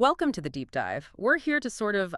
Welcome to the deep dive. We're here to sort of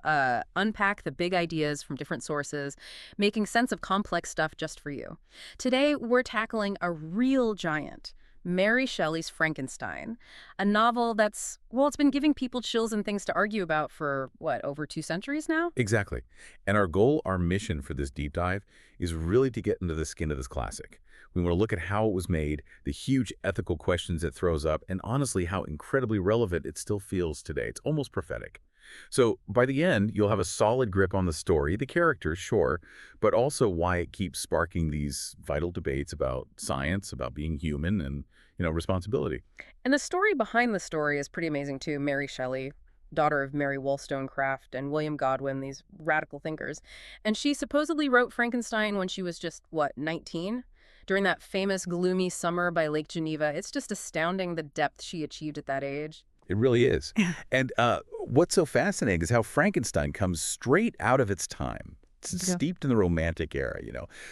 unpack the big ideas from different sources, making sense of complex stuff just for you. Today, we're tackling a real giant, Mary Shelley's Frankenstein, a novel that's, well, it's been giving people chills and things to argue about for, what, over 2 centuries now? Exactly. And our mission for this deep dive is really to get into the skin of this classic. We want to look at how it was made, the huge ethical questions it throws up, and honestly, how incredibly relevant it still feels today. It's almost prophetic. So by the end, you'll have a solid grip on the story, the characters, sure, but also why it keeps sparking these vital debates about science, about being human, and, responsibility. And the story behind the story is pretty amazing too. Mary Shelley, daughter of Mary Wollstonecraft and William Godwin, these radical thinkers. And she supposedly wrote Frankenstein when she was just, what, 19? During that famous gloomy summer by Lake Geneva. It's just astounding the depth she achieved at that age. It really is. And what's so fascinating is how Frankenstein comes straight out of its time. It's Yeah. steeped in the Romantic era,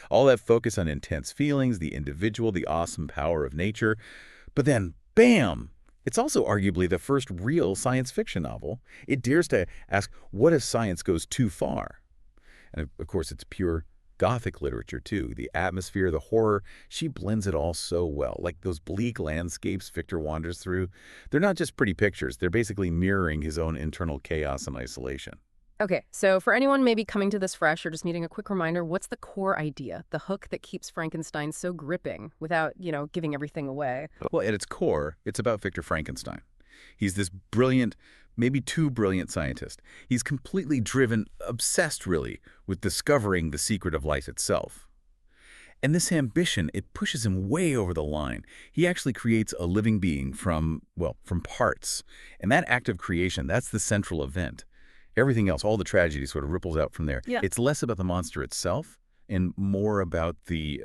all that focus on intense feelings, the individual, the awesome power of nature. But then, bam! It's also arguably the first real science fiction novel. It dares to ask, what if science goes too far? And of course, it's pure Gothic literature, too. The atmosphere, the horror, she blends it all so well. Like those bleak landscapes Victor wanders through, they're not just pretty pictures. They're basically mirroring his own internal chaos and isolation. Okay, so for anyone maybe coming to this fresh or just needing a quick reminder, what's the core idea, the hook that keeps Frankenstein so gripping without, giving everything away? Well, at its core, it's about Victor Frankenstein. He's this brilliant, maybe too brilliant scientist. He's completely driven, obsessed really, with discovering the secret of life itself. And this ambition, it pushes him way over the line. He actually creates a living being from parts. And that act of creation, that's the central event. Everything else, all the tragedy sort of ripples out from there. Yeah. It's less about the monster itself and more about the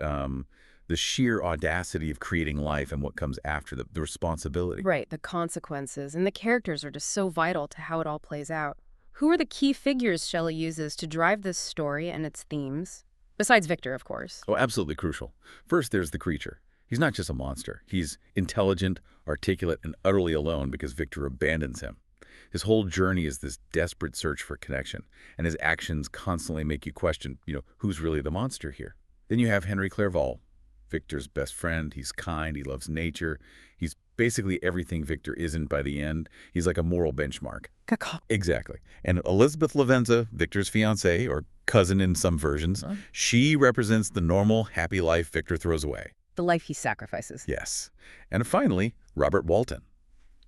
sheer audacity of creating life and what comes after, the responsibility. Right, the consequences. And the characters are just so vital to how it all plays out. Who are the key figures Shelley uses to drive this story and its themes? Besides Victor, of course. Oh, absolutely crucial. First, there's the creature. He's not just a monster. He's intelligent, articulate, and utterly alone because Victor abandons him. His whole journey is this desperate search for connection, and his actions constantly make you question, who's really the monster here? Then you have Henry Clerval, Victor's best friend. He's kind, he loves nature. He's basically everything Victor isn't by the end. He's like a moral benchmark. Exactly. And Elizabeth Lavenza, Victor's fiancée, or cousin in some versions, she represents the normal, happy life Victor throws away. The life he sacrifices. Yes. And finally, Robert Walton,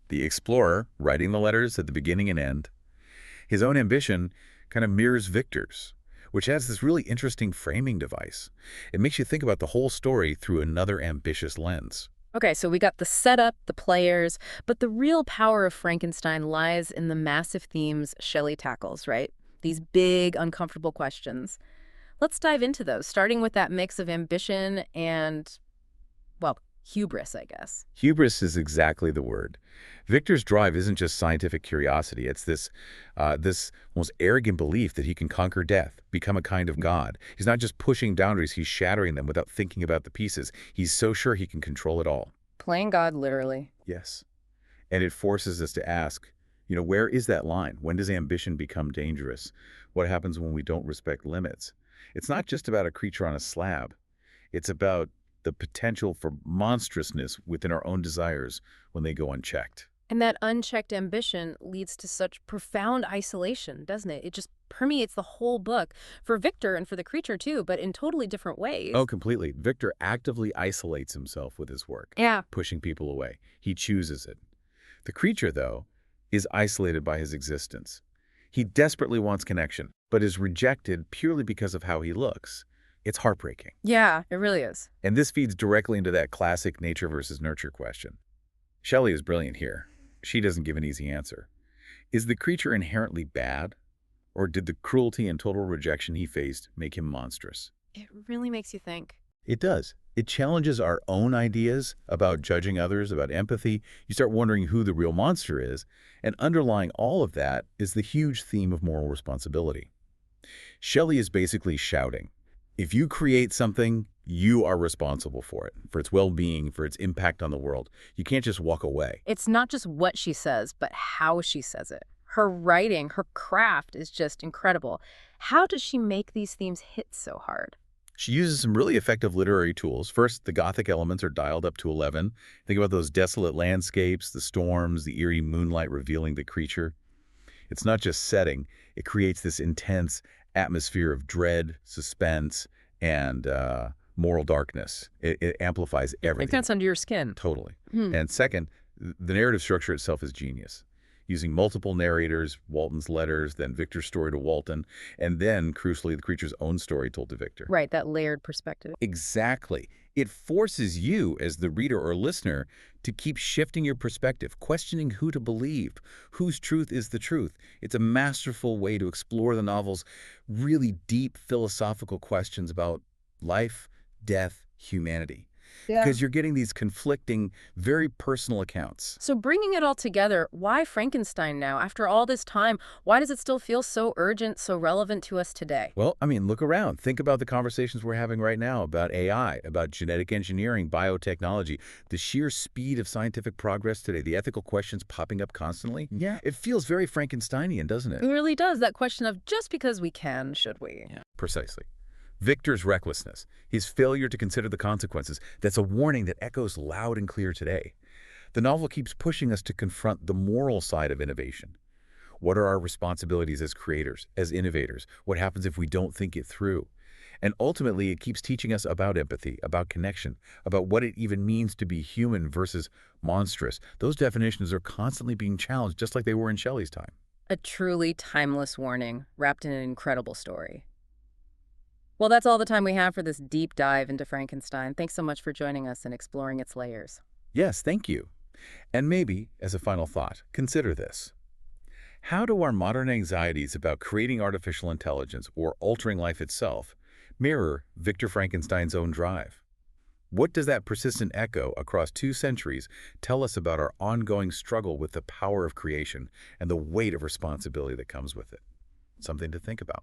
the explorer writing the letters at the beginning and end. His own ambition kind of mirrors Victor's, which has this really interesting framing device. It makes you think about the whole story through another ambitious lens. Okay, so we got the setup, the players, but the real power of Frankenstein lies in the massive themes Shelley tackles, right? These big, uncomfortable questions. Let's dive into those, starting with that mix of ambition and, well, hubris, I guess. Hubris is exactly the word. Victor's drive isn't just scientific curiosity. It's this almost arrogant belief that he can conquer death, become a kind of god. He's not just pushing boundaries, he's shattering them without thinking about the pieces. He's so sure he can control it all. Playing God, literally. Yes. And it forces us to ask, where is that line? When does ambition become dangerous? What happens when we don't respect limits? It's not just about a creature on a slab. It's about the potential for monstrousness within our own desires when they go unchecked. And that unchecked ambition leads to such profound isolation, doesn't it? It just permeates the whole book, for Victor and for the creature too, but in totally different ways. Oh, completely. Victor actively isolates himself with his work, Yeah. pushing people away. He chooses it. The creature, though, is isolated by his existence. He desperately wants connection, but is rejected purely because of how he looks. It's heartbreaking. Yeah, it really is. And this feeds directly into that classic nature versus nurture question. Shelley is brilliant here. She doesn't give an easy answer. Is the creature inherently bad, or did the cruelty and total rejection he faced make him monstrous? It really makes you think. It does. It challenges our own ideas about judging others, about empathy. You start wondering who the real monster is, and underlying all of that is the huge theme of moral responsibility. Shelley is basically shouting, if you create something, You are responsible for it, for its well-being, for its impact on the world. You can't just walk away. It's not just what she says, but how she says it. Her writing, her craft is just incredible. How does she make these themes hit so hard? She uses some really effective literary tools. First, the Gothic elements are dialed up to 11. Think about those desolate landscapes, the storms, the eerie moonlight revealing the creature. It's not just setting. It creates this intense atmosphere of dread, suspense, and moral darkness. It amplifies everything. Like that's under your skin. Totally. And second, the narrative structure itself is genius. Using multiple narrators, Walton's letters, then Victor's story to Walton, and then, crucially, the creature's own story told to Victor. Right, that layered perspective. Exactly. It forces you, as the reader or listener, to keep shifting your perspective, questioning who to believe, whose truth is the truth. It's a masterful way to explore the novel's really deep philosophical questions about life, death, humanity. Yeah. Because you're getting these conflicting, very personal accounts. So bringing it all together, why Frankenstein now? After all this time, why does it still feel so urgent, so relevant to us today? Well, I mean, look around. Think about the conversations we're having right now about AI, about genetic engineering, biotechnology, the sheer speed of scientific progress today, the ethical questions popping up constantly. Yeah. It feels very Frankensteinian, doesn't it? It really does. That question of just because we can, should we? Yeah. Precisely. Victor's recklessness, his failure to consider the consequences, that's a warning that echoes loud and clear today. The novel keeps pushing us to confront the moral side of innovation. What are our responsibilities as creators, as innovators? What happens if we don't think it through? And ultimately, it keeps teaching us about empathy, about connection, about what it even means to be human versus monstrous. Those definitions are constantly being challenged, just like they were in Shelley's time. A truly timeless warning, wrapped in an incredible story. Well, that's all the time we have for this deep dive into Frankenstein. Thanks so much for joining us and exploring its layers. Yes, thank you. And maybe, as a final thought, consider this. How do our modern anxieties about creating artificial intelligence or altering life itself mirror Victor Frankenstein's own drive? What does that persistent echo across 2 centuries tell us about our ongoing struggle with the power of creation and the weight of responsibility that comes with it? Something to think about.